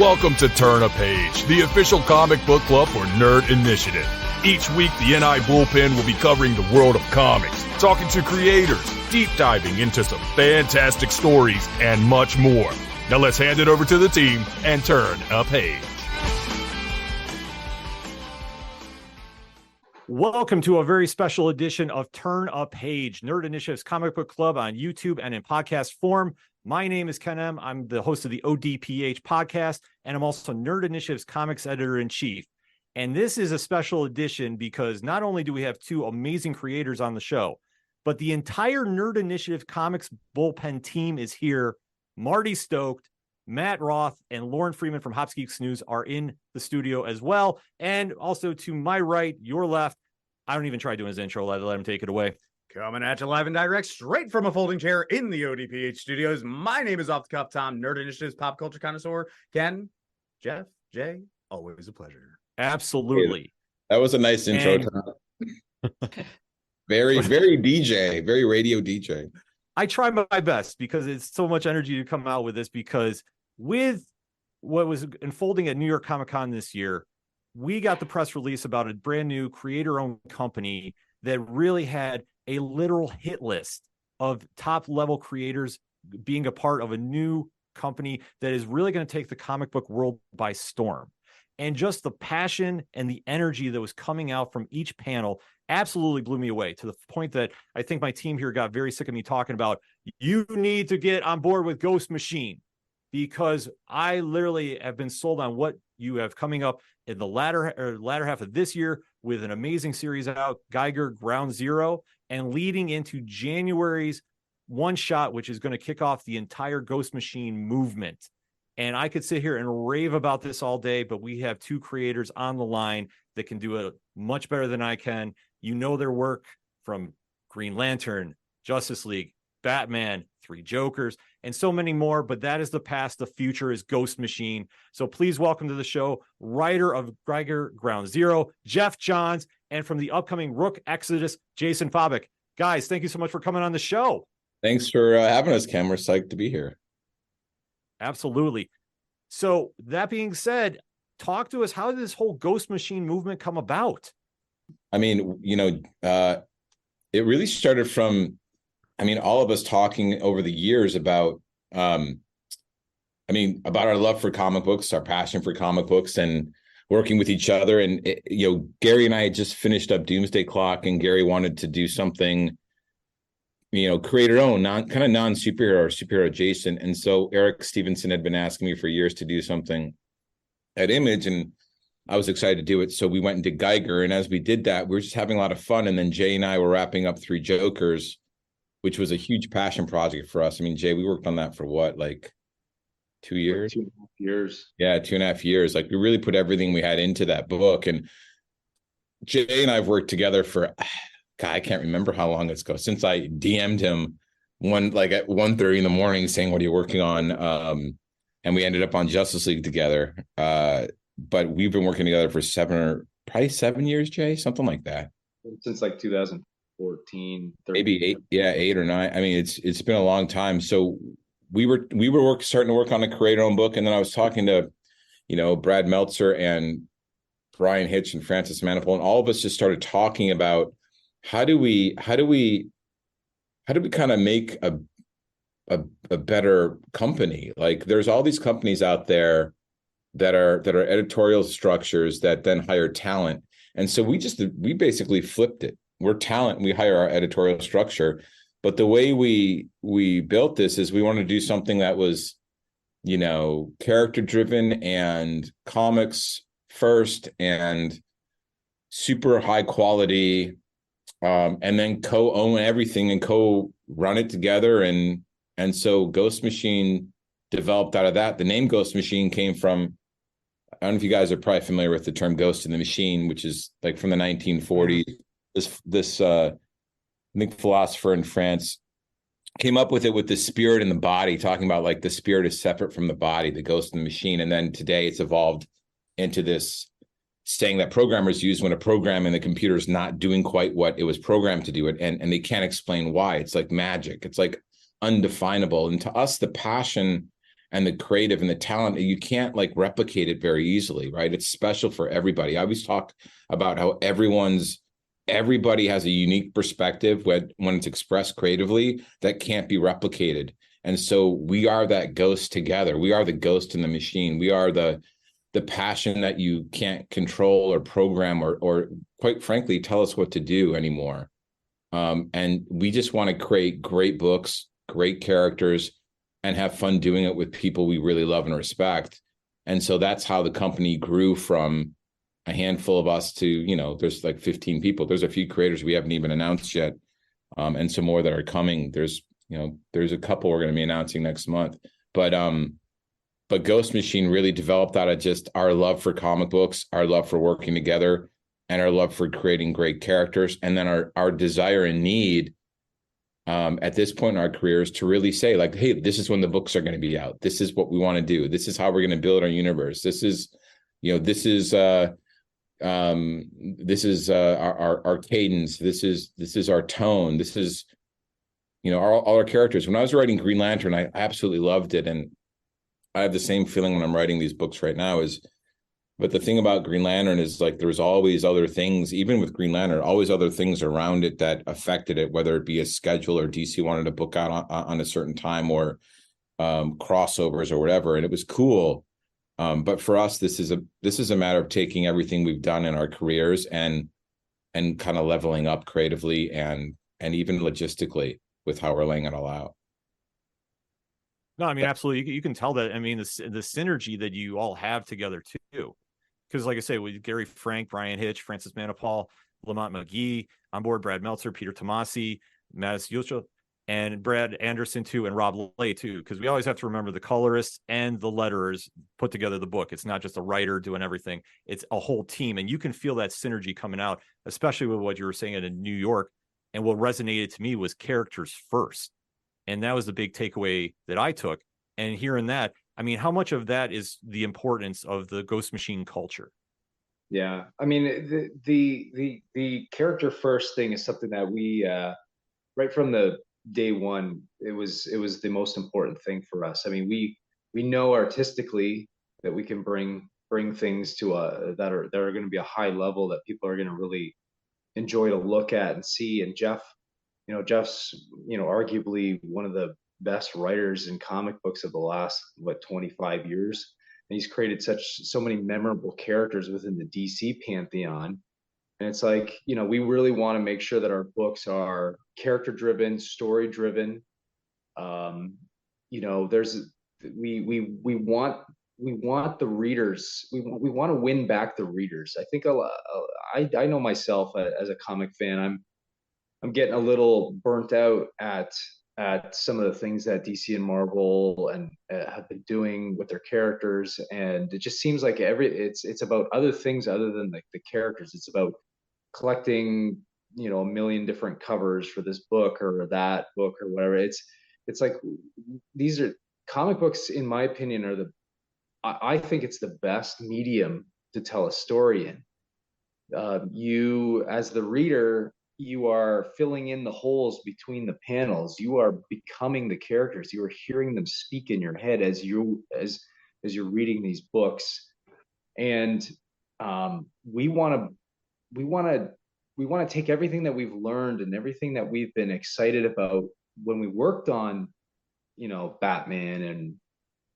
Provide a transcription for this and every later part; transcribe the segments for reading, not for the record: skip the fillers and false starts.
Welcome to Turn a Page, the official comic book club for Nerd Initiative. Each week, the NI Bullpen will be covering the world of comics, talking to creators, deep diving into some fantastic stories, and much more. Now let's hand it over to the team and turn a page. Welcome to a very special edition of Turn a Page, Nerd Initiative's comic book club on YouTube and in podcast form. My name is Ken M. I'm the host of the ODPH podcast, and I'm also Nerd Initiative's comics editor-in-chief. And this is a special edition because not only do we have two amazing creators on the show, but the entire Nerd Initiative Comics Bullpen team is here. Marty Stoked, Matt Roth, and Lauren Freeman from Hops Geeks News are in the studio as well. And also to my right, your left, I don't even try doing his intro. Let him take it away. Coming at you live and direct, straight from a folding chair in the ODPH studios. My name is Off the Cuff Tom, Nerd Initiative's pop culture connoisseur. Ken, Jeff, Jay, always a pleasure. Absolutely. That was a nice intro, Tom. Very DJ, very radio DJ. I try my best because it's so much energy to come out with this, because with what was unfolding at New York Comic Con this year, we got the press release about a brand new creator-owned company that really had a literal hit list of top-level creators being a part of a new company that is really going to take the comic book world by storm. And just the passion and the energy that was coming out from each panel absolutely blew me away, to the point that I think my team here got very sick of me talking about, you need to get on board with Ghost Machine, because I literally have been sold on what you have coming up in the latter half of this year with an amazing series out, Geiger Ground Zero, and leading into January's one shot, which is going to kick off the entire Ghost Machine movement. And I could sit here and rave about this all day, but we have two creators on the line that can do it much better than I can. You know their work from Green Lantern, Justice League, Batman, Three Jokers, and so many more, but that is the past. The future is Ghost Machine. So please welcome to the show, writer of Geiger Ground Zero, GEOFF Johns, and from the upcoming Rook Exodus, JASON FABOK. Guys, thank you so much for coming on the show. Thanks for having us, Ken. We're psyched to be here. Absolutely. So that being said, talk to us. How did this whole Ghost Machine movement come about? I mean, it really started from, all of us talking over the years about, about our love for comic books, our passion for comic books, and working with each other. And, Gary and I had just finished up Doomsday Clock, and Gary wanted to do something, creator own, non-superhero or superhero adjacent. And so Eric Stevenson had been asking me for years to do something at Image, and I was excited to do it. So we went and did Geiger. And as we did that, we were just having a lot of fun. And then Jay and I were wrapping up Three Jokers, which was a huge passion project for us. Jay, we worked on that for what, 2 years? 2.5 years. Yeah, 2.5 years. We really put everything we had into that book. And Jay and I have worked together for, God, I can't remember how long it's ago, since I DM'd him at 1:30 in the morning saying, what are you working on? And we ended up on Justice League together. But we've been working together for 7 years, Jay, something like that. Since 2014, 13. Maybe 8 or 9. It's been a long time. So we were starting to work on a creator-owned book, and then I was talking to, Brad Meltzer and Brian Hitch and Francis Manipul, and all of us just started talking about how do we kind of make a better company? There's all these companies out there that are editorial structures that then hire talent. And so we basically flipped it. We're talent, we hire our editorial structure. But the way we built this is we wanted to do something that was, character driven and comics first and super high quality, and then co-own everything and co-run it together. And so Ghost Machine developed out of that. The name Ghost Machine came from, I don't know if you guys are probably familiar with the term Ghost in the Machine, which is from the 1940s. This I think philosopher in France came up with it with the spirit and the body, talking about the spirit is separate from the body, the ghost in the machine. And then today it's evolved into this saying that programmers use when a program in the computer is not doing quite what it was programmed to do it, and they can't explain why. It's like magic. It's undefinable. And to us, the passion and the creative and the talent, you can't like replicate it very easily, right? It's special for everybody. I always talk about how everybody has a unique perspective when it's expressed creatively that can't be replicated. And so we are that ghost together. We are the ghost in the machine. We are the passion that you can't control or program or quite frankly tell us what to do anymore. And we just want to create great books, great characters, and have fun doing it with people we really love and respect. And so that's how the company grew from a handful of us to, you know, there's like 15 people. There's a few creators we haven't even announced yet, and some more that are coming. There's a couple we're going to be announcing next month. But Ghost Machine really developed out of just our love for comic books, our love for working together, and our love for creating great characters, and then our desire and need at this point in our careers to really say like, hey, this is when the books are going to be out. This is what we want to do. This is how we're going to build our universe. This is our cadence. This is our tone. This is, you know, all our characters. When I was writing Green Lantern, I absolutely loved it, and I have the same feeling when I'm writing these books right now. But the thing about Green Lantern is like there's always other things, even with Green Lantern, always other things around it that affected it, whether it be a schedule or DC wanted to book out on a certain time or crossovers or whatever. And it was cool. But for us, this is a matter of taking everything we've done in our careers and kind of leveling up creatively and even logistically with how we're laying it all out. No, I mean, absolutely. You can tell that. I mean, the synergy that you all have together too. Because like I say, with Gary Frank, Brian Hitch, Francis Manapul, Lamont McGee, on board Brad Meltzer, Peter Tomasi, Mattis Yusha, and Brad Anderson too, and Rob Lay too. Because we always have to remember the colorists and the letterers put together the book. It's not just a writer doing everything. It's a whole team. And you can feel that synergy coming out, especially with what you were saying in New York. And what resonated to me was characters first. And that was the big takeaway that I took. And hearing that, I mean, how much of that is the importance of the Ghost Machine culture? Yeah, I mean, the character first thing is something that we right from the day one, it was the most important thing for us. I mean, we know artistically that we can bring things to that are going to be a high level that people are going to really enjoy to look at and see. And Jeff's, arguably one of the best writers in comic books of the last 25 years, and he's created so many memorable characters within the DC pantheon. And it's like, we really want to make sure that our books are character driven, story driven. There's we want the readers. We want to win back the readers. I think I know myself as a comic fan, I'm getting a little burnt out at some of the things that DC and Marvel and have been doing with their characters, and it just seems like it's about other things other than the characters. It's about collecting, a million different covers for this book or that book or whatever. It's like these are comic books, in my opinion, I think it's the best medium to tell a story in. You, as the reader, you are filling in the holes between the panels. You are becoming the characters. You are hearing them speak in your head as you're reading these books. And we want to take everything that we've learned and everything that we've been excited about when we worked on, Batman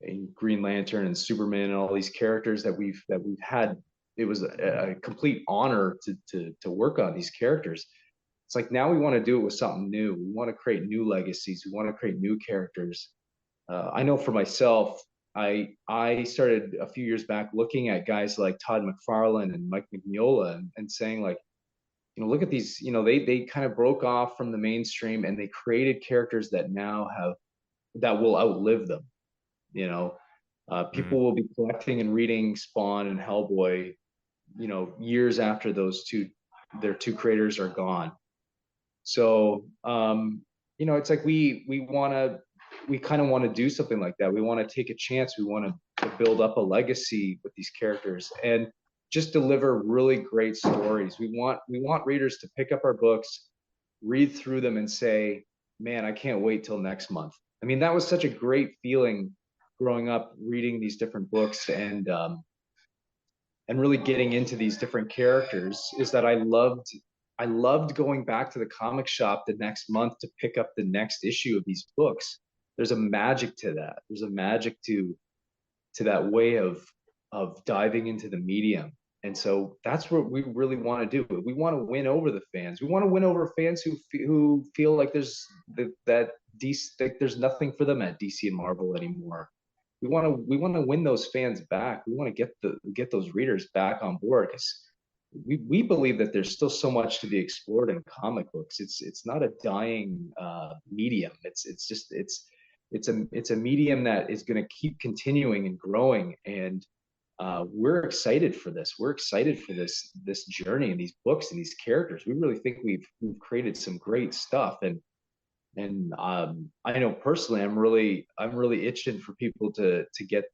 and Green Lantern and Superman and all these characters that we've had. It was a complete honor to work on these characters. It's like now we want to do it with something new. We want to create new legacies. We want to create new characters. I know for myself, I started a few years back looking at guys like Todd McFarlane and Mike Mignola and saying like, look at these, they kind of broke off from the mainstream and they created characters that will outlive them. People will be collecting and reading Spawn and Hellboy, years after their two creators are gone. So, it's like we kind of want to do something like that. We want to take a chance. We want to build up a legacy with these characters and just deliver really great stories. We want readers to pick up our books, read through them and say, man, I can't wait till next month. I mean, that was such a great feeling growing up reading these different books and really getting into these different characters is that I loved going back to the comic shop the next month to pick up the next issue of these books. There's a magic to that. There's a magic to that way of diving into the medium. And so that's what we really want to do. We want to win over the fans. We want to win over fans who feel like there's that DC, like there's nothing for them at DC and Marvel anymore. We want to win those fans back. We want to get those readers back on board, because we believe that there's still so much to be explored in comic books. It's not a dying medium. It's a medium that is going to keep continuing and growing, and we're excited for this. We're excited for this journey and these books and these characters. We really think we've created some great stuff, and I know personally, I'm really itching for people to get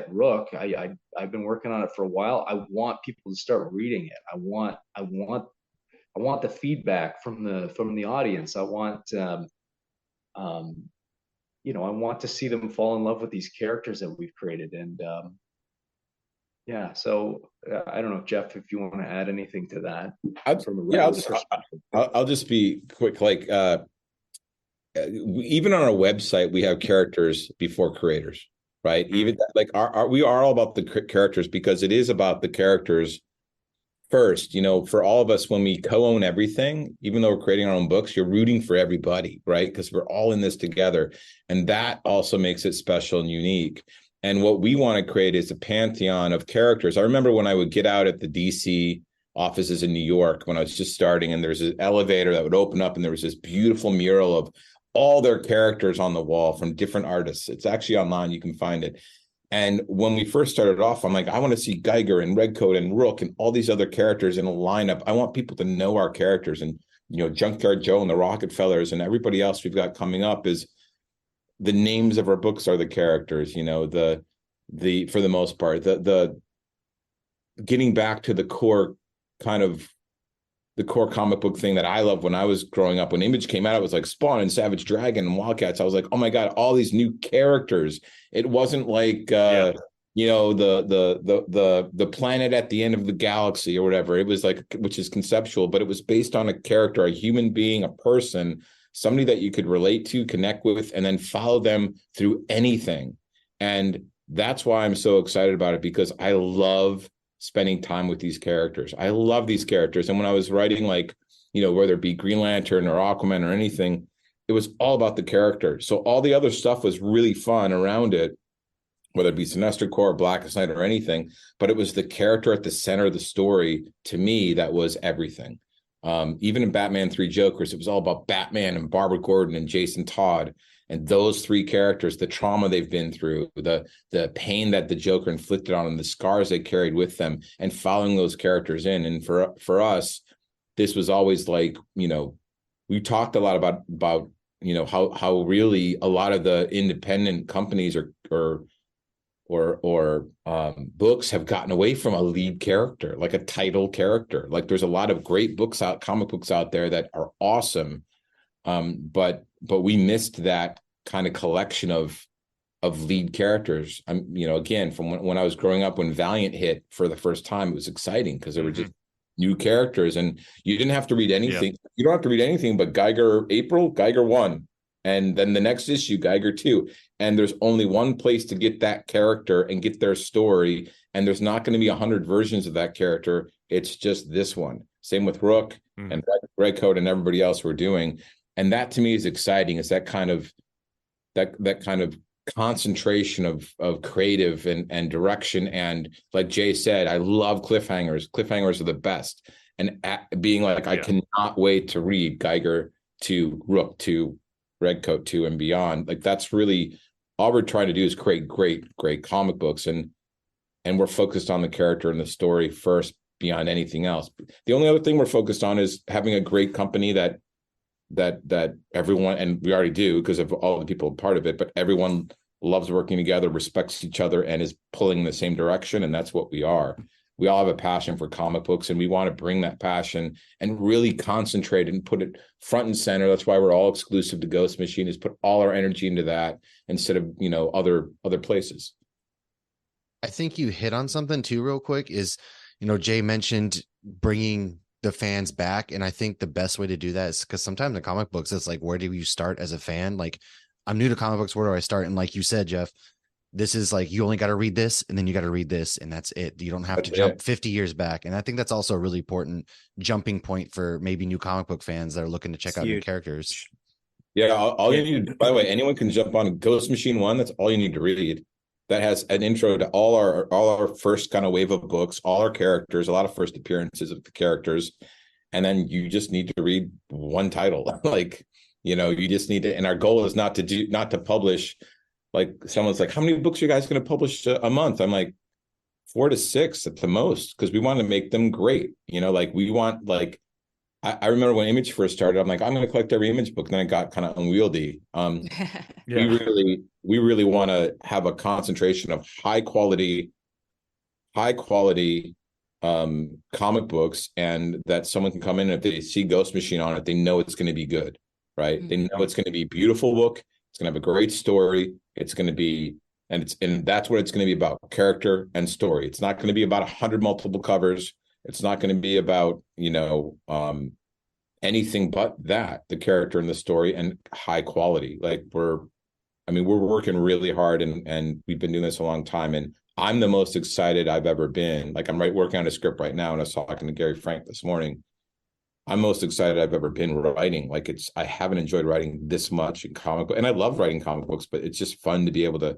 Rook. I've been working on it for a while. I want people to start reading it. I want the feedback from the audience. I want I want to see them fall in love with these characters that we've created. And yeah, so I don't know, Jeff, if you want to add anything to that. I'll just be quick. Like even on our website, we have characters before creators, right? Even like we are all about the characters, because it is about the characters first. For all of us, when we co-own everything, even though we're creating our own books, you're rooting for everybody, right? Because we're all in this together, and that also makes it special and unique. And what we want to create is a pantheon of characters. I remember when I would get out at the DC offices in New York when I was just starting, and there's an elevator that would open up, and there was this beautiful mural of all their characters on the wall from different artists. It's actually online. You can find it. And when we first started off, I'm like, I want to see Geiger and Redcoat and Rook and all these other characters in a lineup. I want people to know our characters, and, Junkyard Joe and the Rockefellers and everybody else we've got coming up is the names of our books are the characters, the for the most part, the getting back to the core comic book thing that I love. When I was growing up, when Image came out, it was like Spawn and Savage Dragon and Wildcats. I was like, oh my God, all these new characters. It wasn't like the planet at the end of the galaxy or whatever. It was like, which is conceptual, but it was based on a character, a human being, a person, somebody that you could relate to, connect with, and then follow them through anything. And that's why I'm so excited about it, because I love spending time with these characters. I love these characters. And when I was writing, like, whether it be Green Lantern or Aquaman or anything, it was all about the character. So all the other stuff was really fun around it, whether it be Sinestro Corps, Blackest Night, or anything, but it was the character at the center of the story, to me, that was everything. Even in Batman 3 Jokers, it was all about Batman and Barbara Gordon and Jason Todd. And those three characters, the trauma they've been through, the pain that the Joker inflicted on them, the scars they carried with them, and following those characters in. And for us, this was always like, we talked a lot about how really a lot of the independent companies or books have gotten away from a lead character, like a title character. Like there's a lot of great comic books out there that are awesome. But we missed that kind of collection of lead characters. Again, from when I was growing up, when Valiant hit for the first time, it was exciting because there were just new characters, and you didn't have to read anything. Yeah. You don't have to read anything but Geiger 1, and then the next issue, Geiger 2. And there's only one place to get that character and get their story. And there's not going to be 100 versions of that character. It's just this one. Same with Rook and Redcoat and everybody else we're doing. And that to me is exciting. Is that kind of concentration of creative and direction. And like Jay said, I love cliffhangers. Cliffhangers are the best. And being like, I cannot wait to read Geiger 2, Rook 2, Redcoat 2, and beyond. Like that's really all we're trying to do, is create great comic books, and we're focused on the character and the story first beyond anything else. The only other thing we're focused on is having a great company that everyone, and we already do because of all the people part of it, but everyone loves working together, respects each other, and is pulling in the same direction. And that's what we are. we all have a passion for comic books, and we want to bring that passion and really concentrate and put it front and center. That's why we're all exclusive to Ghost Machine, is put all our energy into that instead of, you know, other places. I think you hit on something too real quick is, you know, Jay mentioned bringing the fans back. And I think the best way to do that is because sometimes in comic books, it's like, where do you start as a fan? Like, I'm new to comic books. Where do I start? And like you said, Jeff, this is like, you only got to read this and then you got to read this and that's it. You don't have to jump 50 years back. And I think that's also a really important jumping point for maybe new comic book fans that are looking to check out new characters. Yeah. All you need, by the way, anyone can jump on Ghost Machine 1. That's all you need to read. That has an intro to all our first kind of wave of books, all our characters, a lot of first appearances of the characters. And then you just need to read one title. Like, you know, you just need to, and our goal is not to publish, like someone's like, how many books are you guys going to publish a month? I'm like 4 to 6 at the most, because we want to make them great. You know, like we want, like, I remember when Image first started, I'm like, I'm going to collect every Image book. And then it got kind of unwieldy. We really want to have a concentration of high quality comic books, and that someone can come in and if they see Ghost Machine on it, they know it's going to be good, right? Mm-hmm. They know it's going to be a beautiful book. It's going to have a great story. It's going to be, and that's what it's going to be about: character and story. It's not going to be about 100 multiple covers. It's not going to be about, you know, anything but that, the character and the story and high quality. Like we're working really hard, and we've been doing this a long time. And I'm the most excited I've ever been. Like I'm working on a script right now, and I was talking to Gary Frank this morning. I'm most excited I've ever been writing. Like I haven't enjoyed writing this much in comic book, and I love writing comic books, but it's just fun to be able to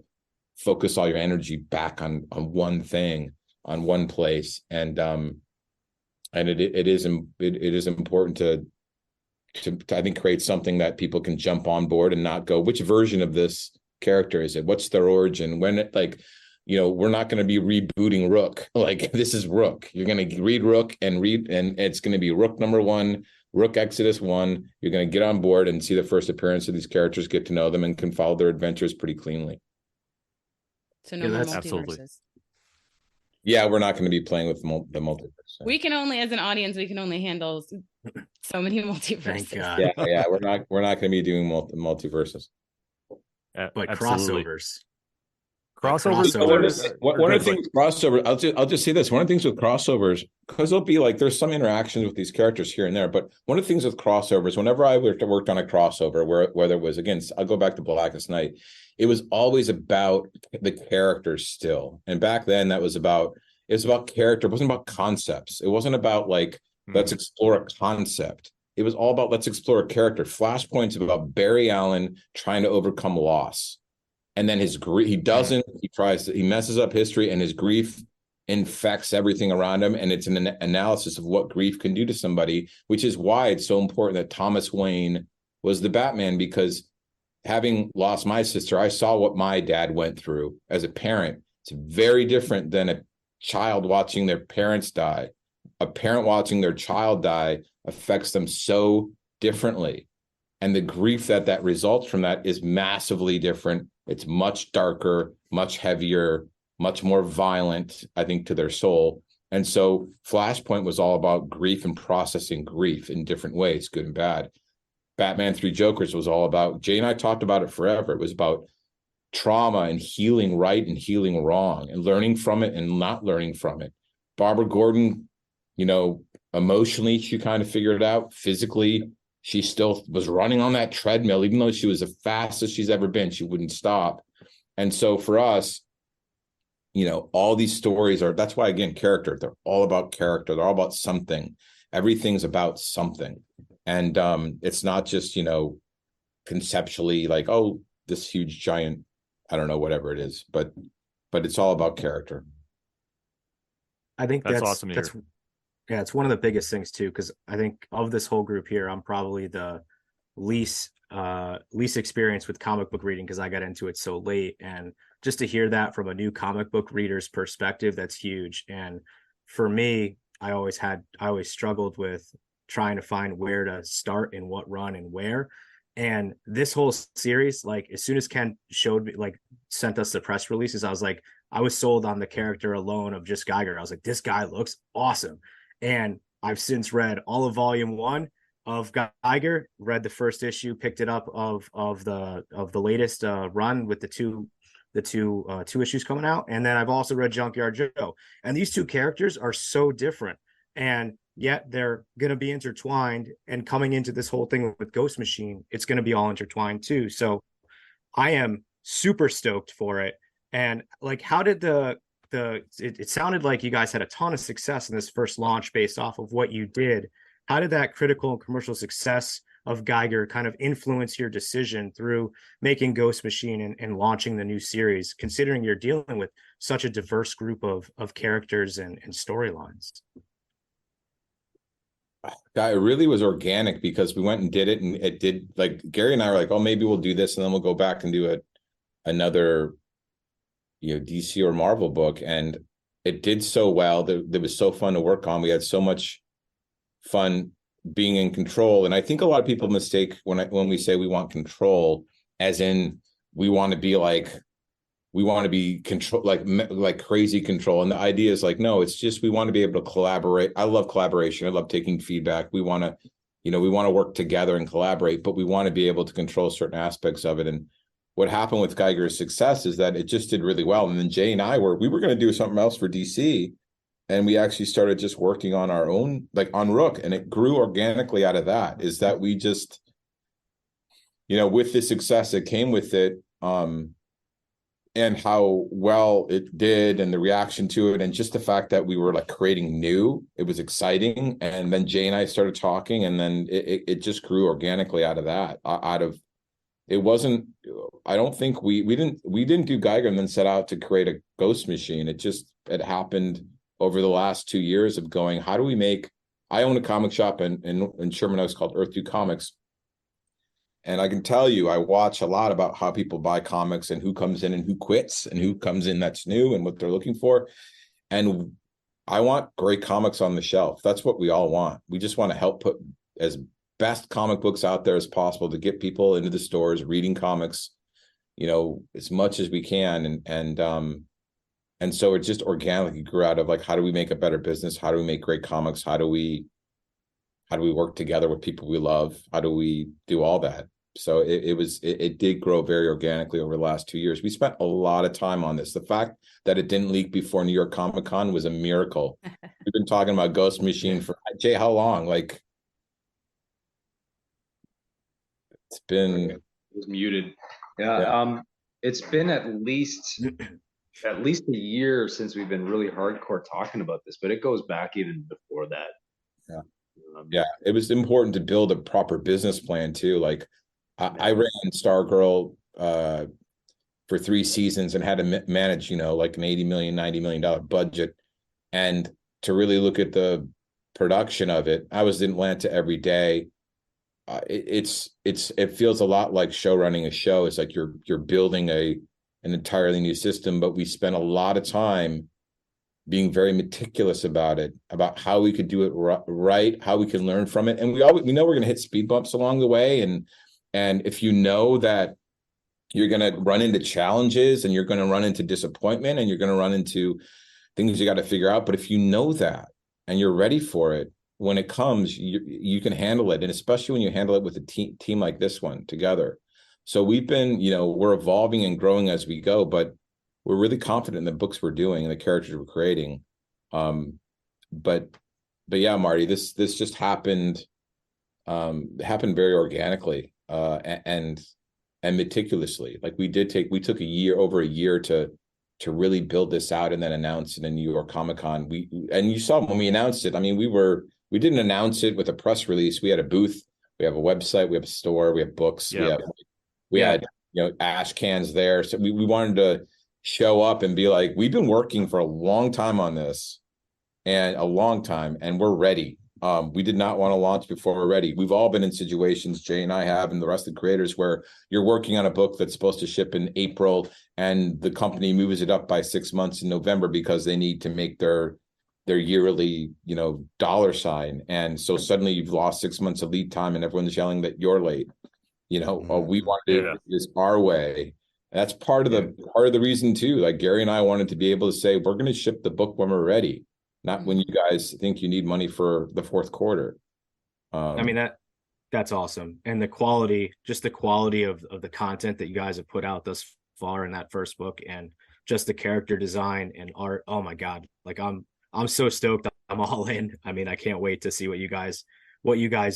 focus all your energy back on one thing, on one place. And it is important to I think create something that people can jump on board and not go, which version of this character is it? What's their origin? When it, like, you know, we're not going to be rebooting Rook. Like, this is Rook. You're going to read Rook and it's going to be Rook #1, Rook Exodus 1. You're going to get on board and see the first appearance of these characters, get to know them, and can follow their adventures pretty cleanly. So no more multiverses. Absolutely. Yeah, we're not going to be playing with the multiverse. So. We can only, as an audience, we can only handle so many multiverses. Thank God. Yeah, we're not going to be doing multiverses. But Absolutely. crossovers. One of the things with crossover, I'll just say this. One of the things with crossovers, because there'll be like, there's some interactions with these characters here and there, but one of the things with crossovers, whenever I worked on a crossover, whether it was against, I'll go back to Blackest Night, it was always about the characters still. And back then it was about character. It wasn't about concepts. It wasn't about like, let's explore a concept. It was all about, let's explore a character. Flashpoint's about Barry Allen trying to overcome loss. And then his grief, he messes up history, and his grief infects everything around him. And it's an analysis of what grief can do to somebody, which is why it's so important that Thomas Wayne was the Batman, because having lost my sister, I saw what my dad went through as a parent. It's very different than a child watching their parents die. A parent watching their child die affects them so differently. And the grief that results from that is massively different. It's much darker, much heavier, much more violent, I think, to their soul. And so Flashpoint was all about grief and processing grief in different ways, good and bad. Batman 3 Jokers was all about, Jay and I talked about it forever. It was about trauma and healing right and healing wrong, and learning from it and not learning from it. Barbara Gordon, you know, emotionally, she kind of figured it out. Physically, she still was running on that treadmill, even though she was the fastest she's ever been. She wouldn't stop. And so for us, you know, all these stories are, that's why, again, character, they're all about character. They're all about something. Everything's about something. And it's not just, you know, conceptually like, oh, this huge giant, I don't know, whatever it is, but it's all about character. I think that's awesome. Yeah, it's one of the biggest things too, because I think of this whole group here, I'm probably the least experienced with comic book reading, because I got into it so late. And just to hear that from a new comic book reader's perspective, that's huge. And for me, I always struggled with trying to find where to start and what run and where. And this whole series, like as soon as Ken showed me, like sent us the press releases, I was like, I was sold on the character alone of just Geiger. I was like, this guy looks awesome. And I've since read all of volume 1 of Geiger, read the first issue, picked it up of the latest run with the two issues coming out, and then I've also read Junkyard Joe, and these two characters are so different, and yet they're going to be intertwined. And coming into this whole thing with Ghost Machine, it's going to be all intertwined too. So I am super stoked for it. And like, how did it sounded like you guys had a ton of success in this first launch based off of what you did. How did that critical and commercial success of Geiger kind of influence your decision through making Ghost Machine and launching the new series, considering you're dealing with such a diverse group of characters and storylines? It really was organic because we went and did it, and it did, like, Gary and I were like, oh, maybe we'll do this and then we'll go back and do another DC or Marvel book, and it did so well that it was so fun to work on. We had so much fun being in control. And I think a lot of people mistake when we say we want control, as in we want to be control, like crazy control. And the idea is like, no, it's just, we want to be able to collaborate. I love collaboration. I love taking feedback. We want to work together and collaborate, but we want to be able to control certain aspects of it. And what happened with Geiger's success is that it just did really well. And then Jay and I we were going to do something else for DC. And we actually started just working on our own, like on Rook, and it grew organically out of that. Is that we just, with the success that came with it, and how well it did, and the reaction to it, and just the fact that we were like creating new, it was exciting. And then Jay and I started talking, and then it just grew organically out of that. It wasn't. I don't think we didn't do Geiger and then set out to create a Ghost Machine. It happened over the last 2 years of going, how do we make, I own a comic shop in Sherman Oaks called Earth 2 Comics. And I can tell you, I watch a lot about how people buy comics and who comes in and who quits and who comes in that's new and what they're looking for. And I want great comics on the shelf. That's what we all want. We just want to help put as best comic books out there as possible to get people into the stores, reading comics, as much as we can. And so it just organically grew out of like, how do we make a better business? How do we make great comics? How do we work together with people we love? How do we do all that? So it did grow very organically over the last 2 years. We spent a lot of time on this. The fact that it didn't leak before New York Comic Con was a miracle. We've been talking about Ghost Machine for, Jay, how long? Like, it's been. It was muted. Yeah. It's been at least a year since we've been really hardcore talking about this, but it goes back even before that. Yeah. It was important to build a proper business plan too. Like I ran Stargirl for 3 seasons and had to manage, like an $80 million, $90 million budget. And to really look at the production of it, I was in Atlanta every day. It feels a lot like show running a show. It's like you're building an entirely new system, but we spent a lot of time being very meticulous about it, about how we could do it right, how we can learn from it. And we know we're going to hit speed bumps along the way. And if you know that you're going to run into challenges and you're going to run into disappointment and you're going to run into things you got to figure out. But if you know that and you're ready for it, when it comes, you can handle it. And especially when you handle it with a team like this one together. So we've been, we're evolving and growing as we go, but we're really confident in the books we're doing and the characters we're creating. But yeah, Marty, this just happened very organically and meticulously. Like we took over a year to really build this out and then announce it in New York Comic Con. And you saw when we announced it, I mean, we didn't announce it with a press release. We had a booth, we have a website, we have a store, we have books, we had ash cans there. So we wanted to show up and be like, we've been working for a long time on this and we're ready. We did not want to launch before we're ready. We've all been in situations, Jay and I have, and the rest of the creators, where you're working on a book that's supposed to ship in April and the company moves it up by 6 months in November because they need to make their yearly, dollar sign. And so suddenly you've lost 6 months of lead time and everyone's yelling that you're late. We want to do this our way. That's part of the reason too. Like Gary and I wanted to be able to say, we're going to ship the book when we're ready, not when you guys think you need money for the fourth quarter. I mean, that's awesome. And the quality, just the quality of the content that you guys have put out thus far in that first book, and just the character design and art. Oh my God. Like I'm so stoked. I'm all in. I mean, I can't wait to see what you guys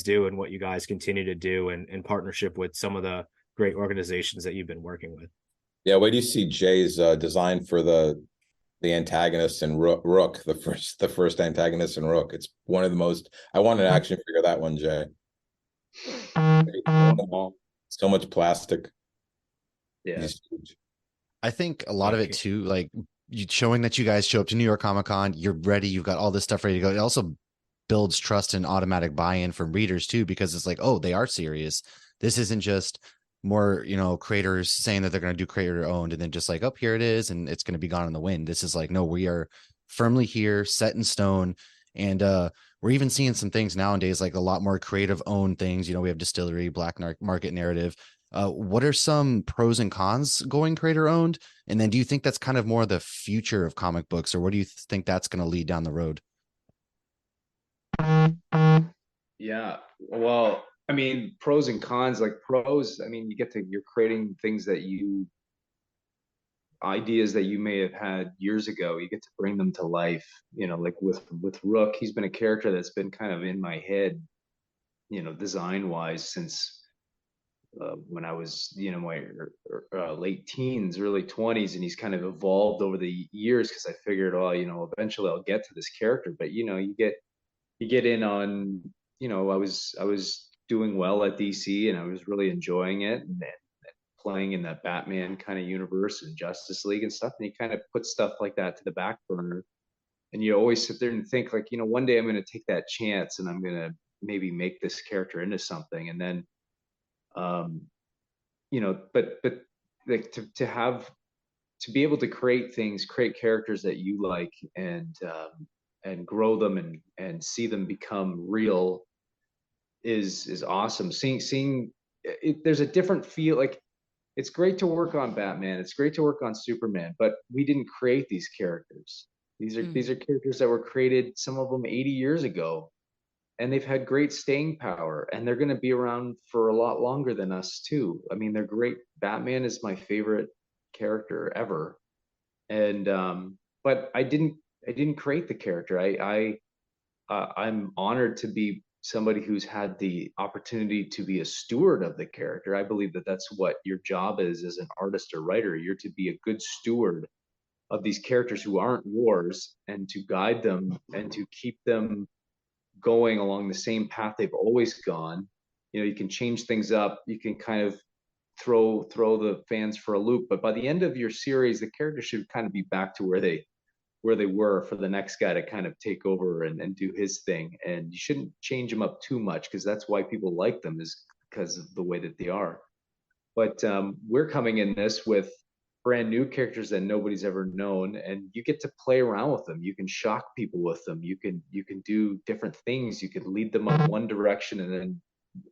do and what you guys continue to do in partnership with some of the great organizations that you've been working with. Yeah, wait do you see Jay's design for the antagonist in Rook, the first antagonist in Rook? It's one of the most. I want an action figure of that one, Jay. So much plastic. Yeah. He's huge. I think a lot of it too, like you showing that you guys show up to New York Comic Con, you're ready, you've got all this stuff ready to go. It also builds trust and automatic buy-in from readers too, because it's like, oh, they are serious. This isn't just more, creators saying that they're going to do creator owned and then just like, oh, here it is, and it's going to be gone in the wind. This is like, no, we are firmly here, set in stone. And we're even seeing some things nowadays, like a lot more creative owned things. We have distillery, black market narrative. What are some pros and cons going creator owned? And then do you think that's kind of more the future of comic books, or what do you think that's going to lead down the road? Yeah. Well, I mean, pros and cons, like pros, I mean, you're creating things ideas that you may have had years ago. You get to bring them to life, like with Rook. He's been a character that's been kind of in my head, design wise since when I was, my late teens, early 20s, and he's kind of evolved over the years because I figured, eventually I'll get to this character. But you get in on, I was doing well at DC and I was really enjoying it, and playing in that Batman kind of universe and Justice League and stuff, and you kind of put stuff like that to the back burner, and you always sit there and think like, one day I'm going to take that chance and I'm going to maybe make this character into something. And then but like to be able to create characters that you like, and grow them and see them become real is awesome. Seeing it, there's a different feel. Like, it's great to work on Batman, it's great to work on Superman, but we didn't create these characters. These are characters that were created, some of them 80 years ago, and they've had great staying power, and they're going to be around for a lot longer than us too. I mean, they're great. Batman is my favorite character ever, and but I didn't create the character. I'm honored to be somebody who's had the opportunity to be a steward of the character. I believe that that's what your job is as an artist or writer. You're to be a good steward of these characters who aren't yours, and to guide them and to keep them going along the same path they've always gone. You can change things up, you can kind of throw the fans for a loop, but by the end of your series, the character should kind of be back to where they were, for the next guy to kind of take over and do his thing. And you shouldn't change them up too much, because that's why people like them, is because of the way that they are. But we're coming in this with brand new characters that nobody's ever known, and you get to play around with them. You can shock people with them. You can do different things. You can lead them on one direction and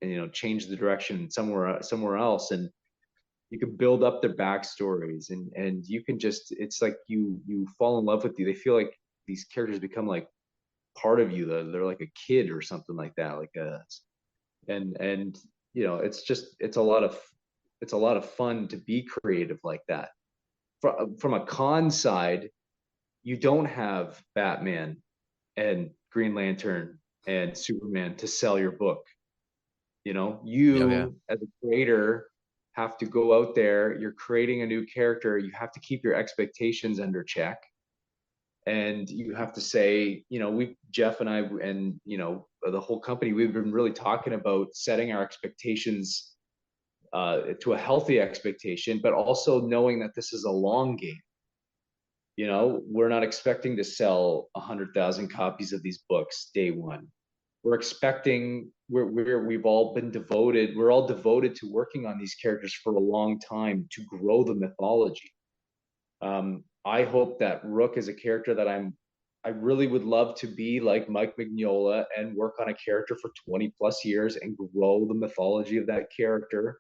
then change the direction somewhere else, and you can build up their backstories, and you can just, it's like you fall in love with you. They feel like these characters become like part of you. They're like a kid or something like that, and it's a lot of fun to be creative like that. From a con side, you don't have Batman and Green Lantern and Superman to sell your book. As a creator have to go out there. You're creating a new character. You have to keep your expectations under check, and you have to say, Jeff and I, and the whole company, we've been really talking about setting our expectations to a healthy expectation, but also knowing that this is a long game. We're not expecting to sell 100,000 copies of these books day one. We're expecting, we're all devoted to working on these characters for a long time, to grow the mythology. I hope that Rook is a character that I really would love to be like Mike Mignola and work on a character for 20 plus years and grow the mythology of that character.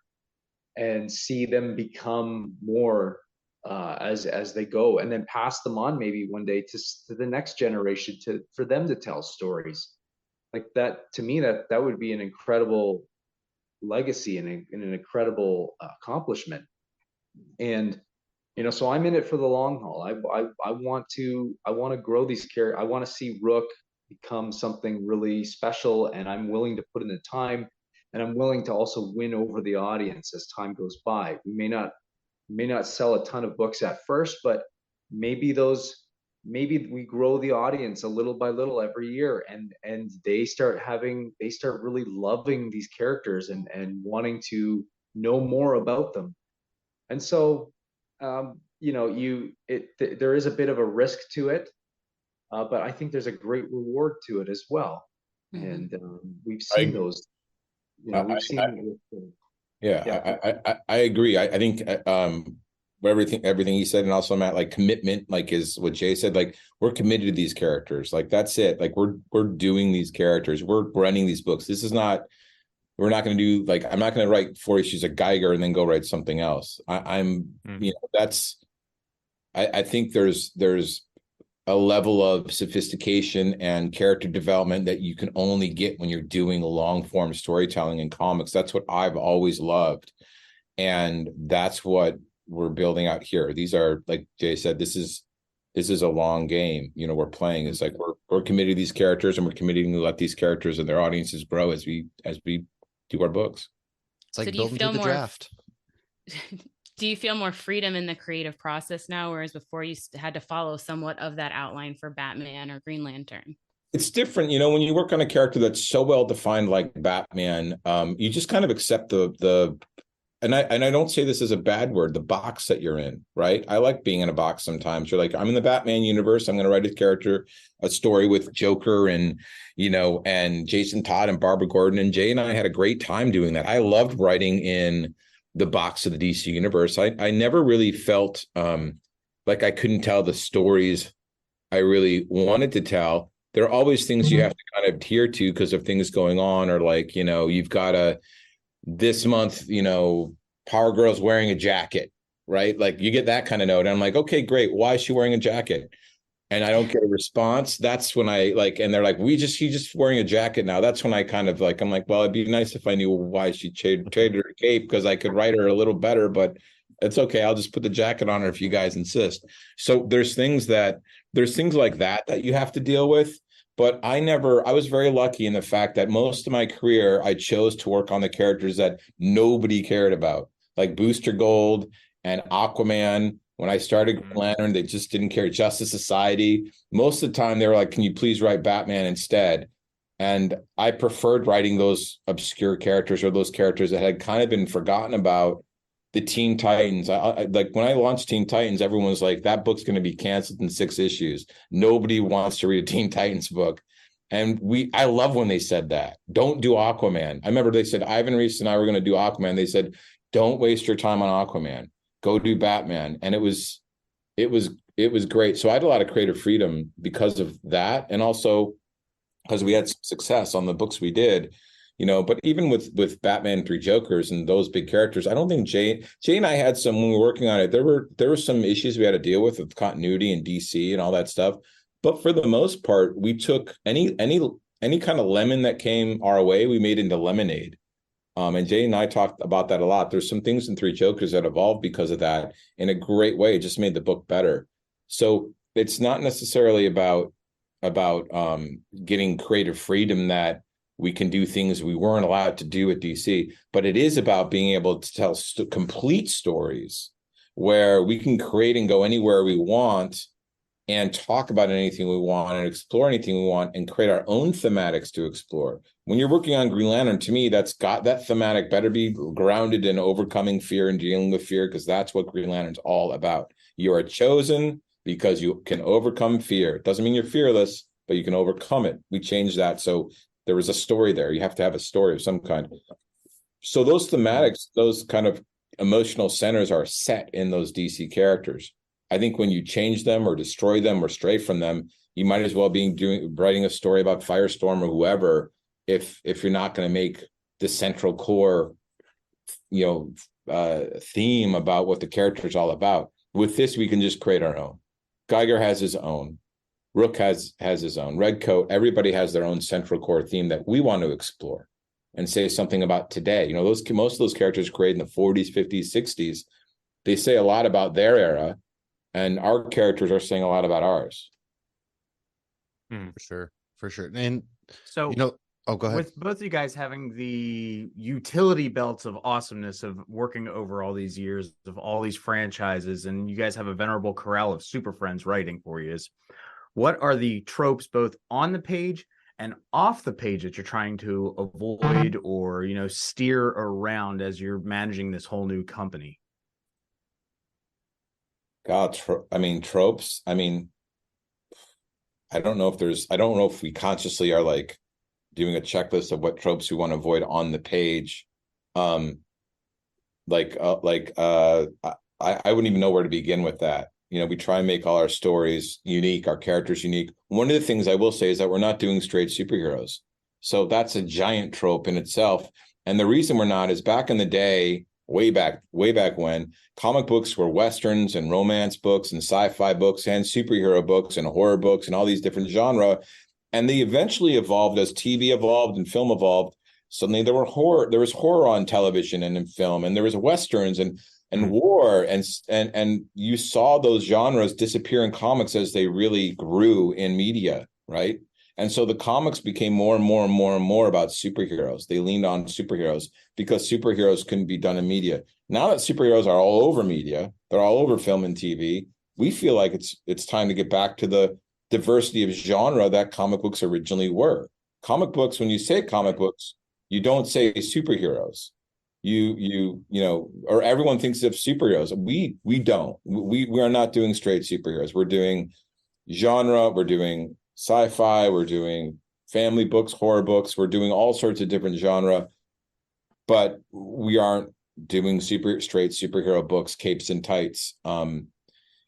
and see them become more as they go, and then pass them on maybe one day to the next generation, for them to tell stories like that. To me, that would be an incredible legacy and an incredible accomplishment. And so I'm in it for the long haul. I want to grow these characters. I want to see Rook become something really special, and I'm willing to put in the time, and I'm willing to also win over the audience as time goes by. We may not sell a ton of books at first, but maybe we grow the audience a little by little every year, and they start really loving these characters and wanting to know more about them. And so there is a bit of a risk to it, but I think there's a great reward to it as well. Mhm. And we've seen those. I agree. I think everything he said, and also Matt, like commitment, like is what Jay said. Like we're committed to these characters. Like that's it. Like we're doing these characters. We're running these books. This is not. We're not going to do like I'm not going to write 4 issues of Geiger and then go write something else. I think there's a level of sophistication and character development that you can only get when you're doing long form storytelling in comics. That's what I've always loved, and that's what we're building out here. These are, like Jay said, this is a long game. We're playing. It's like we're committed to these characters, and we're committed to let these characters and their audiences grow as we do our books. It's like building through the draft. Do you feel more freedom in the creative process now, whereas before you had to follow somewhat of that outline for Batman or Green Lantern? It's different, when you work on a character that's so well defined like Batman, you just kind of accept the and I don't say this as a bad word, the box that you're in, right? I like being in a box sometimes. You're like, I'm in the Batman universe. I'm going to write a story with Joker and Jason Todd and Barbara Gordon, and Jay and I had a great time doing that. I loved writing in the box of the DC universe. I never really felt like I couldn't tell the stories I really wanted to tell. There are always things you have to kind of adhere to because of things going on, or like, you've got this month, Power Girl's wearing a jacket, right? Like you get that kind of note. And I'm like, okay, great. Why is she wearing a jacket? And I don't get a response. That's when and they're like, she's just wearing a jacket now. That's when I kind of I'm like, well, it'd be nice if I knew why she traded her cape, because I could write her a little better, but it's okay. I'll just put the jacket on her if you guys insist. So there's things like that you have to deal with. But I was very lucky in the fact that most of my career, I chose to work on the characters that nobody cared about, like Booster Gold and Aquaman. When I started Green Lantern, they just didn't care. Justice Society. Most of the time, they were like, can you please write Batman instead? And I preferred writing those obscure characters, or those characters that had kind of been forgotten about. The Teen Titans. I like when I launched Teen Titans, everyone was like, that book's going to be canceled in 6 issues. Nobody wants to read a Teen Titans book. And I love when they said that. Don't do Aquaman. I remember they said, Ivan Reese and I were going to do Aquaman. They said, don't waste your time on Aquaman. Go do Batman. And it was great. So I had a lot of creative freedom because of that. And also because we had some success on the books we did, but even with Batman 3 Jokers and those big characters, I don't think Jay and I had when we were working on it, there were some issues we had to deal with continuity and DC and all that stuff. But for the most part, we took any kind of lemon that came our way, we made into lemonade. And Jay and I talked about that a lot. There's some things in 3 Jokers that evolved because of that in a great way. It just made the book better. So it's not necessarily about getting creative freedom that we can do things we weren't allowed to do at DC, but it is about being able to tell complete stories where we can create and go anywhere we want and talk about anything we want and explore anything we want and create our own thematics to explore. When you're working on Green Lantern, to me, that thematic better be grounded in overcoming fear and dealing with fear, because that's what Green Lantern's all about. You are chosen because you can overcome fear. It doesn't mean you're fearless, but you can overcome it. We changed that. So there was a story there. You have to have a story of some kind. So those thematics, those kind of emotional centers are set in those DC characters. I think when you change them or destroy them or stray from them, you might as well be writing a story about Firestorm or whoever if you're not going to make the central core theme about what the character is all about. With this, we can just create our own. Geiger has his own. Rook has his own. Redcoat, everybody has their own central core theme that we want to explore and say something about today. You know, most of those characters created in the 40s, 50s, 60s, they say a lot about their era, and our characters are saying a lot about ours. For sure. And So, oh, go ahead. with both of you guys having the utility belts of awesomeness of working over all these years of all these franchises, and you guys have a venerable corral of super friends writing for you, what are the tropes both on the page and off the page that you're trying to avoid or, steer around as you're managing this whole new company? God, tropes. I don't know if we consciously are like doing a checklist of what tropes we want to avoid on the page. I wouldn't even know where to begin with that. We try and make all our stories unique, our characters unique. One of the things I will say is that we're not doing straight superheroes. So that's a giant trope in itself. And the reason we're not is back in the day, way back when, comic books were Westerns and romance books and sci-fi books and superhero books and horror books and all these different genres. And they eventually evolved as TV evolved and film evolved. Suddenly there was horror on television and in film, and there was Westerns and war, and you saw those genres disappear in comics as they really grew in media, right? And so the comics became more and more and more and more about superheroes. They leaned on superheroes because superheroes couldn't be done in media. Now that superheroes are all over media, they're all over film and TV, we feel like it's time to get back to the diversity of genre that comic books originally were. Comic books, when you say comic books, you don't say superheroes. Or everyone thinks of superheroes. We don't. We are not doing straight superheroes. We're doing genre, we're doing sci-fi, we're doing family books, horror books, we're doing all sorts of different genre, but we aren't doing straight superhero books, capes and tights.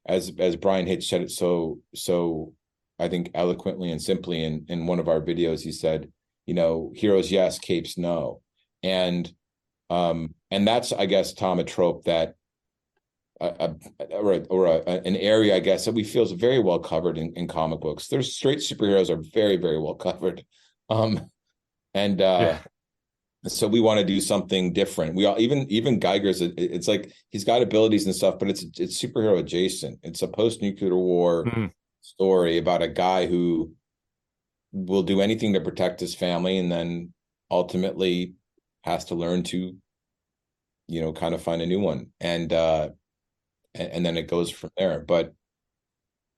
As Brian Hitch said it so I think eloquently and simply in one of our videos, he said, heroes yes, capes no. And that's, I guess, Tom, a trope that an area, I guess, that we feel is very well covered in comic books. There's straight superheroes are very, very well covered. So we want to do something different. We all, even Geiger's, it's like he's got abilities and stuff, but it's superhero adjacent. It's a post-nuclear war story about a guy who will do anything to protect his family, and then ultimately has to learn to, kind of find a new one, and then it goes from there. But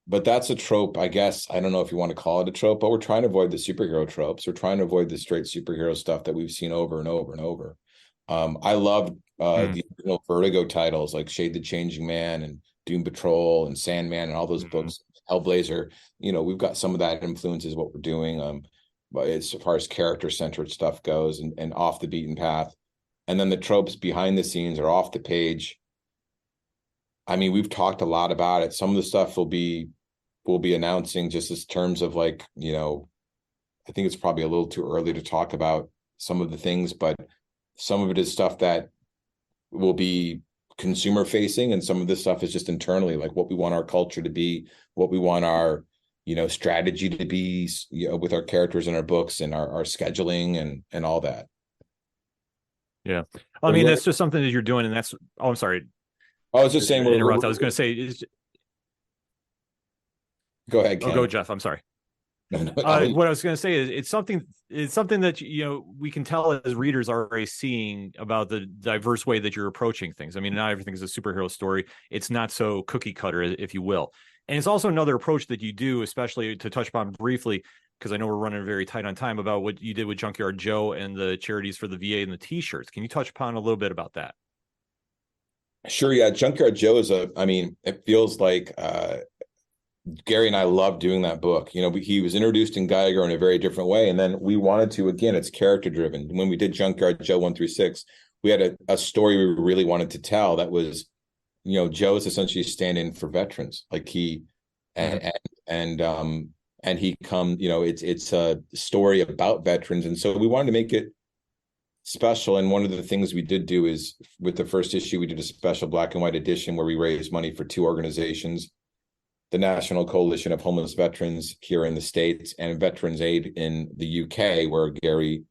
that's a trope, I guess. I don't know if you want to call it a trope, but we're trying to avoid the superhero tropes. We're trying to avoid the straight superhero stuff that we've seen over and over and over. I loved the original Vertigo titles like Shade the Changing Man and Doom Patrol and Sandman and all those books. Hellblazer, we've got some of that influence is what we're doing. But as far as character-centered stuff goes and off the beaten path. And then the tropes behind the scenes are off the page. I mean, we've talked a lot about it. Some of the stuff we'll be announcing just as terms of like, I think it's probably a little too early to talk about some of the things, but some of it is stuff that will be consumer facing, and some of this stuff is just internally, like what we want our culture to be, what we want our, strategy to be, with our characters and our books and our scheduling and all that. Yeah. I mean, that's just something that you're doing, and that's, I'm sorry. I was just saying, I was going to say, go ahead, Ken. Oh, go, Jeff. I'm sorry. No, What I was going to say is it's something that, we can tell as readers are already seeing about the diverse way that you're approaching things. I mean, not everything is a superhero story. It's not so cookie cutter, if you will. And it's also another approach that you do, especially to touch upon briefly, because I know we're running very tight on time, about what you did with Junkyard Joe and the charities for the VA and the T-shirts. Can you touch upon a little bit about that? Sure. Yeah. Junkyard Joe it feels like Gary and I love doing that book. He was introduced in Geiger in a very different way. And then we wanted to, again, it's character driven. When we did Junkyard Joe 1-6, we had a story we really wanted to tell that was, Joe is essentially a stand-in for veterans. Like he, and he it's a story about veterans. And so we wanted to make it special. And one of the things we did do is with the first issue, we did a special black and white edition where we raised money for two organizations, the National Coalition of Homeless Veterans here in the States and Veterans Aid in the UK, where Gary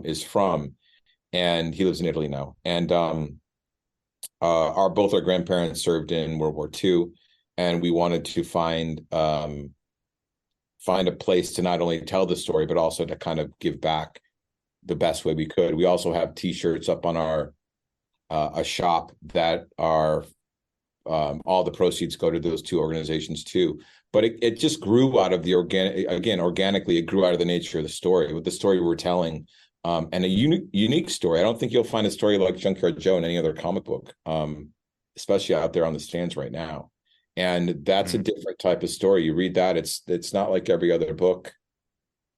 is from. And he lives in Italy now. And both our grandparents served in World War II. And we wanted to find a place to not only tell the story, but also to kind of give back the best way we could. We also have T-shirts up on our a shop that are all the proceeds go to those two organizations too. But it just grew out of the organically, it grew out of the nature of the story, with the story we were telling, and a unique story. I don't think you'll find a story like Junkyard Joe in any other comic book, especially out there on the stands right now. And that's a different type of story. You read that, it's not like every other book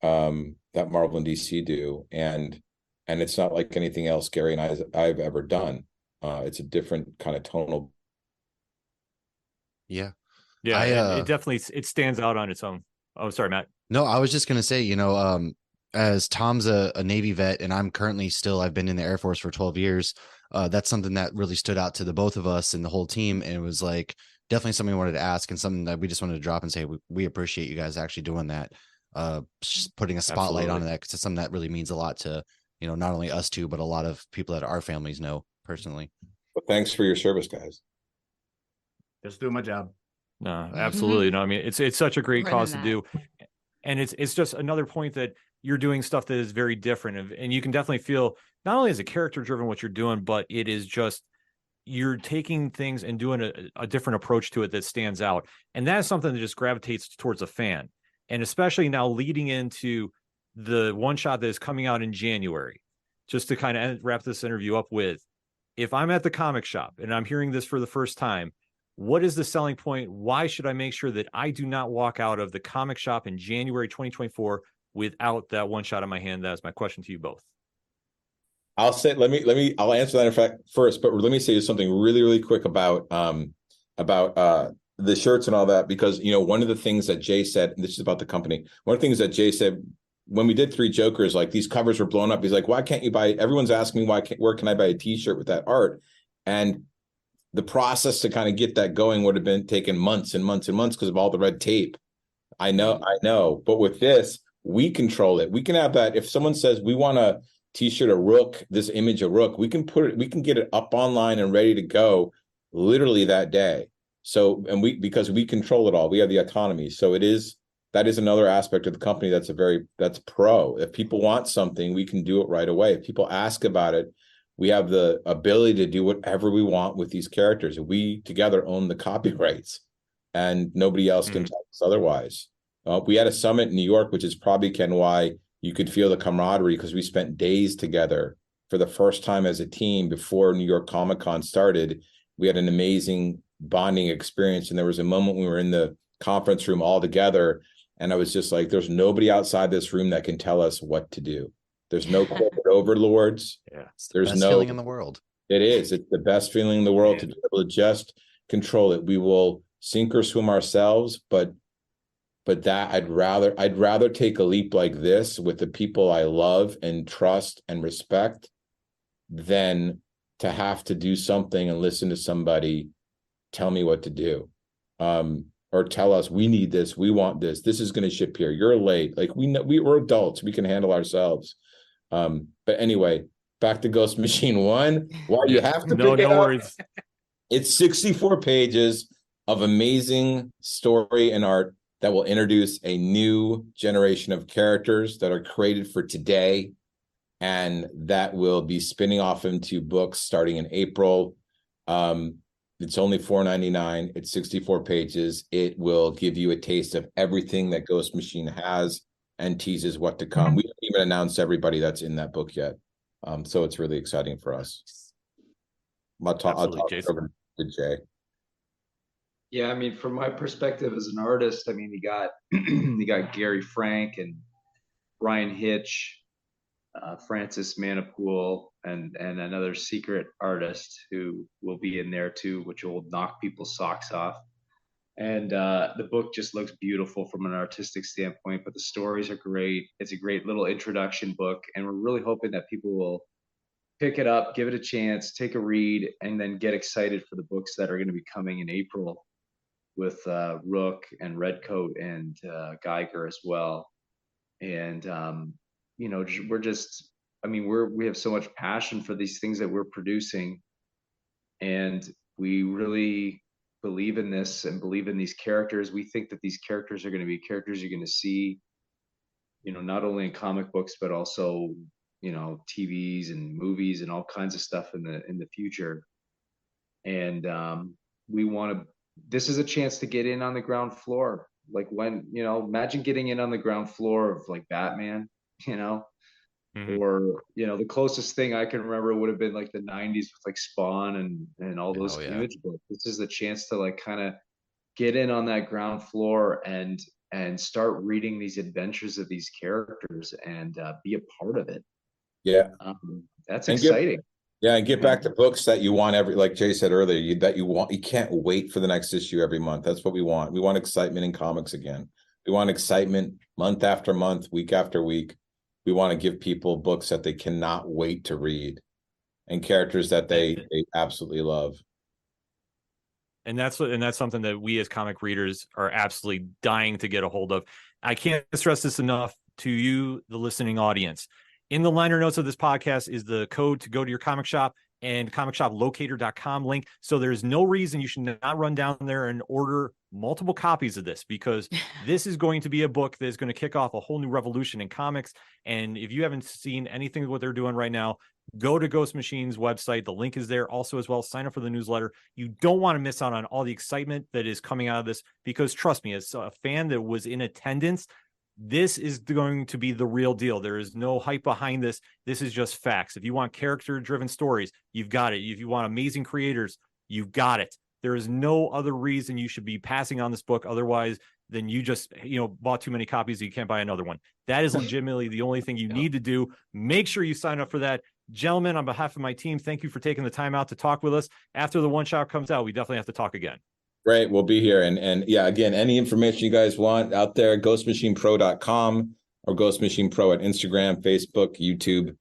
that Marvel and DC do, and it's not like anything else Gary and I've ever done. It's a different kind of tonal. Yeah, it definitely stands out on its own. Oh, sorry, Matt. No, I was just gonna say, as Tom's a Navy vet, and I've been in the Air Force for 12 years. That's something that really stood out to the both of us and the whole team, and it was like definitely something we wanted to ask, and something that we just wanted to drop and say we appreciate you guys actually doing that. Just putting a spotlight on that, because it's something that really means a lot to not only us two, but a lot of people that our families know personally. Well, thanks for your service, guys. Just doing my job. No, absolutely. No, I mean, it's such a great cause to do. And it's just another point that you're doing stuff that is very different. And you can definitely feel not only is it character driven what you're doing, but it is just, you're taking things and doing a different approach to it that stands out. And that is something that just gravitates towards a fan. And especially now leading into the one shot that is coming out in January, just to kind of wrap this interview up with, if I'm at the comic shop and I'm hearing this for the first time, what is the selling point? Why should I make sure that I do not walk out of the comic shop in January 2024 without that one shot in my hand? That's my question to you both. I'll say, I'll answer that in fact first, but let me say something really, really quick about the shirts and all that, because, one of the things that Jay said, and this is about the company, one of the things that Jay said when we did Three Jokers, like these covers were blown up. He's like, why can't you buy, everyone's asking me where can I buy a t-shirt with that art? And the process to kind of get that going would have been taken months and months and months because of all the red tape. I know. But with this, we control it. We can have that. If someone says we want a t-shirt of Rook, this image of Rook, we can get it up online and ready to go literally that day. So, because we control it all, we have the autonomy. So that is another aspect of the company that's pro. If people want something, we can do it right away. If people ask about it, we have the ability to do whatever we want with these characters. We together own the copyrights, and nobody else can tell us otherwise. We had a summit in New York, which is probably, Ken, why you could feel the camaraderie, because we spent days together for the first time as a team before New York Comic Con started. We had an amazing bonding experience, and there was a moment we were in the conference room all together, and I was just like, there's nobody outside this room that can tell us what to do. There's no corporate overlords. Yeah, there's no feeling in the world. It is. It's the best feeling in the world to be able to just control it. We will sink or swim ourselves, but that I'd rather take a leap like this with the people I love and trust and respect than to have to do something and listen to somebody tell me what to do. Or tell us we need this, we want this is going to ship here, you're late. Like, we're adults, we can handle ourselves. But anyway, back to Ghost Machine 1. Why you have to pick it up? Worries. It's 64 pages of amazing story and art that will introduce a new generation of characters that are created for today, and that will be spinning off into books starting in April. It's only $4.99. It's 64 pages. It will give you a taste of everything that Ghost Machine has and teases what to come. We haven't even announced everybody that's in that book yet. So it's really exciting for us. I'll talk over to Jay. Yeah, I mean, from my perspective as an artist, I mean, you got Gary Frank and Brian Hitch, Francis Manapool, and another secret artist who will be in there too, which will knock people's socks off. And the book just looks beautiful from an artistic standpoint, but the stories are great. It's a great little introduction book, and we're really hoping that people will pick it up, give it a chance, take a read, and then get excited for the books that are going to be coming in April with Rook and Redcoat and Geiger as well. And we're just, we have so much passion for these things that we're producing, and we really believe in this and believe in these characters. We think that these characters are going to be characters you're going to see, not only in comic books, but also, TVs and movies and all kinds of stuff in the future. And this is a chance to get in on the ground floor. Like when, imagine getting in on the ground floor of like Batman, Mm-hmm. or, the closest thing I can remember would have been like the 90s with like Spawn and all those image books. This is the chance to like kind of get in on that ground floor and start reading these adventures of these characters and be a part of it. Yeah. That's exciting. And get back to books that you want like Jay said earlier, you can't wait for the next issue every month. That's what we want. We want excitement in comics again. We want excitement month after month, week after week. We want to give people books that they cannot wait to read and characters that they absolutely love. And that's something that we as comic readers are absolutely dying to get a hold of. I can't stress this enough to you, the listening audience. In the liner notes of this podcast is the code to go to your comic shop and comicshoplocator.com link. So there's no reason you should not run down there and order multiple copies of this, because this is going to be a book that is going to kick off a whole new revolution in comics. And if you haven't seen anything of what they're doing right now, go to Ghost Machine's website. The link is there also as well. Sign up for the newsletter. You don't want to miss out on all the excitement that is coming out of this, because trust me, as a fan that was in attendance, this is going to be the real deal. There is no hype behind this. This is just facts. If you want character-driven stories, you've got it. If you want amazing creators, you've got it. There is no other reason you should be passing on this book otherwise than you just, bought too many copies, you can't buy another one. That is legitimately the only thing you need to do. Make sure you sign up for that. Gentlemen, on behalf of my team, thank you for taking the time out to talk with us. After the one shot comes out, we definitely have to talk again. Great. We'll be here. And yeah, again, any information you guys want out there, ghostmachinepro.com or Ghost Machine Pro at Instagram, Facebook, YouTube,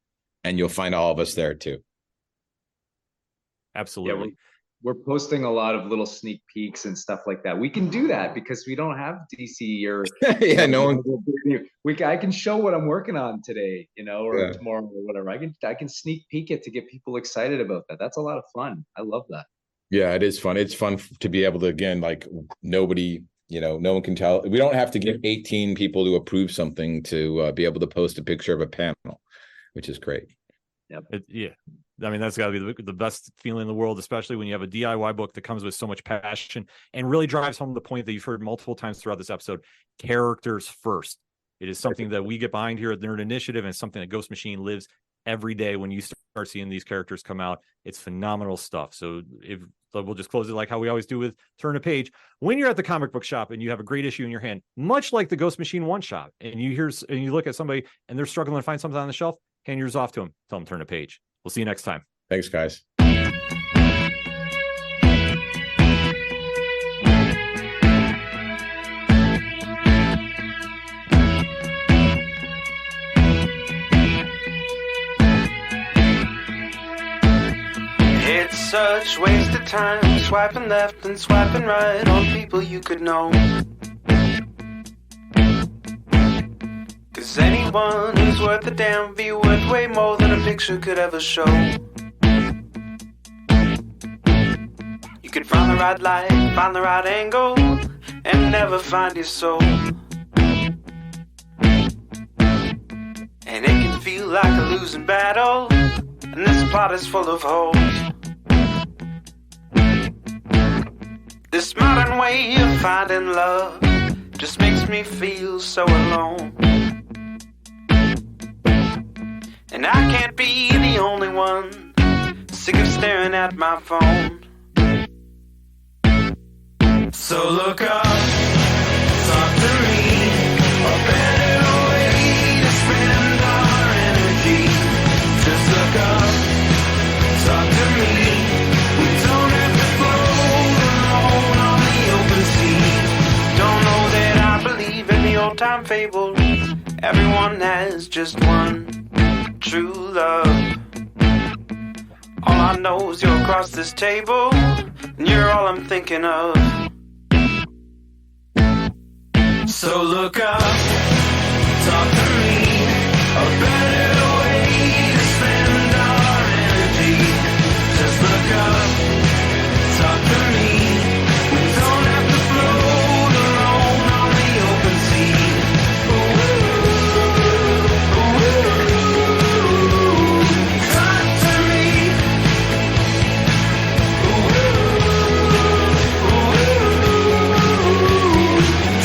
and you'll find all of us there too. Absolutely. Yeah, we're posting a lot of little sneak peeks and stuff like that. We can do that because we don't have DC or no one. I can show what I'm working on today, or tomorrow or whatever. I can sneak peek it to get people excited about that. That's a lot of fun. I love that. Yeah, it is fun. It's fun to be able to, again, like nobody, no one can tell. We don't have to get 18 people to approve something to be able to post a picture of a panel, which is great. Yep. That's got to be the best feeling in the world, especially when you have a DIY book that comes with so much passion and really drives home the point that you've heard multiple times throughout this episode: characters first. It is something that we get behind here at the Nerd Initiative, and it's something that Ghost Machine lives every day. When you start seeing these characters come out, it's phenomenal stuff. So we'll just close it like how we always do with Turn a Page. When you're at the comic book shop and you have a great issue in your hand, much like the Ghost Machine one shot, and you look at somebody and they're struggling to find something on the shelf, hand yours off to them. Tell them turn a page. We'll see you next time. Thanks, guys. It's such wasted time, swiping left and swiping right on people you could know. 'Cause anyone who's worth a damn be worth way more than a picture could ever show. You could find the right light, find the right angle, and never find your soul. And it can feel like a losing battle, and this plot is full of holes. This modern way of finding love just makes me feel so alone. And I can't be the only one sick of staring at my phone. So look up, talk to me, a better way to spend our energy. Just look up, talk to me. We don't have to float alone on the open sea. Don't know that I believe in the old time fable. Everyone has just one true love. God knows you're across this table, and you're all I'm thinking of. So look up, talk to me, a better way to spend our energy. Just look up, talk to me. We don't have to float alone on the open sea. Talk to me.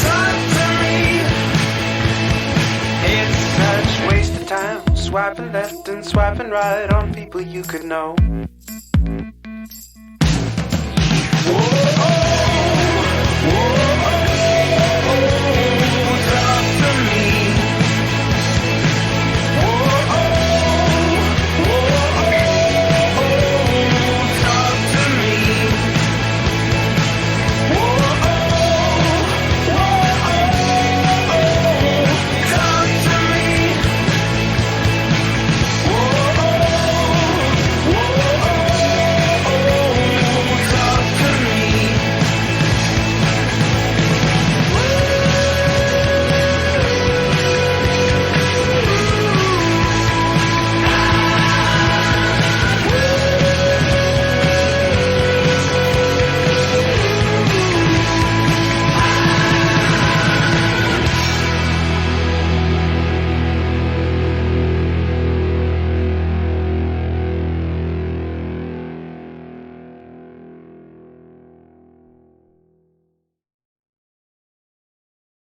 Talk to me. It's such waste of time, swiping left and swiping right on people you could know.